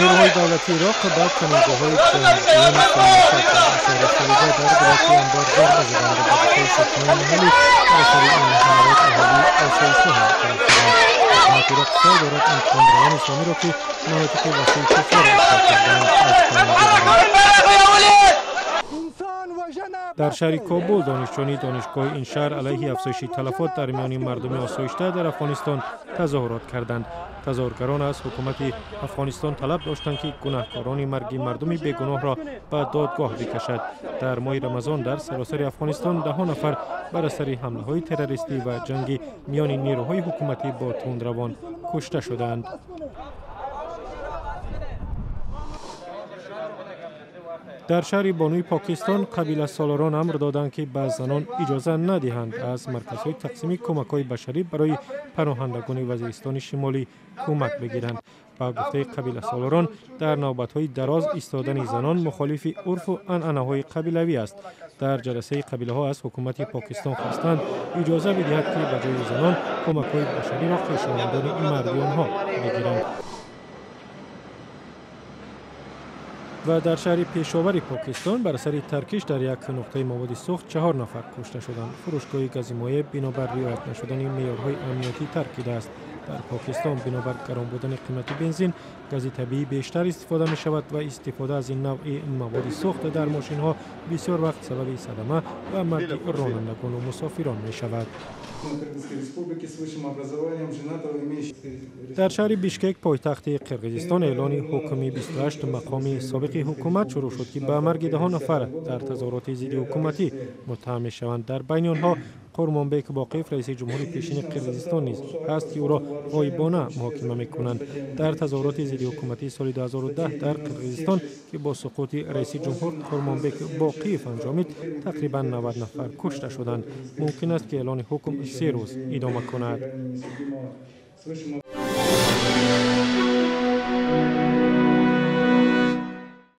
نیروهای دولتی عراق با کمینگاه‌های جنگجویان فرانسه اشاره خلیجه در ولایت انبار ضربه زدند و با دفاع ساکنان محلی در اثر این حملات اهالی آسایشگاه تلف شدند. حکومت عراق سعی دارد انتقام روان اسلامی را که مناطق وسیع کفار اشغال کرده‌اند از پایان ببرد. در شهر کابل دانشجویان دانشگاه این شهر علیه افزایش تلفات در میان مردم آسایشته در افغانستان تظاهرات کردند. تظاهرگران از حکومت افغانستان طلب داشتند که گناهکاران مرگ مردم بیگناه را به دادگاه بکشد. در ماه رمضان در سراسر افغانستان 10 نفر بر اثر حمله‌های تروریستی و جنگ میان نیروهای حکومتی با تندروان کشته شدند. در شهر بانوی پاکستان قبیله سالاران امر دادند که به زنان اجازه ندهند از مرکزهای تقسیم کمک‌های بشری برای پناهندگان وزیرستان شمالی کمک بگیرند. با گفته قبیله سالاران در نوبت‌های دراز ایستادن زنان مخالف عرف و عنعنه‌های قبیلوی است. در جلسه قبیله‌ها از حکومت پاکستان خواستند اجازه بدهد که به جای زنان کمک‌های بشری را خویشاوندان مردی آنها بگیرند. و در شهر پیشاور پاکستان بر اثر ترکش در یک نقطه مواد سوخت 4 نفر کشته شدند. فروشگاه گاز مایع بنابر رعایت نشدن معیارهای امنیتی ترکیده است. در پاکستان بنابر گران بودن قیمت بنزین، گاز طبیعی بیشتر استفاده می شود و استفاده از این نوع مواد سوخت در ماشین ها بسیار وقت سبب صدمه و مرگ رانندگان و مسافران می شود. در شهر بیشکک پایتخت قرقیزستان اعلان حکم 28 مقام سابق حکومت شروع شد که به مرگ 10 نفر در تظاهرات ضد حکومتی متهم می شوند. در بین آنها قرمانبک باقیف رئیس جمهوری پیشین قرقیزستان نیز است که او را غایبانه محاکمه می کنند. در تظاهرات ضد حکومتی سال 2010 در قرقیزستان که با سقوط رئیس جمهور قرمانبک باقیف انجامید تقریبا 90 نفر کشته شدند. ممکن است که اعلان حکم 3 روز ادامه کند.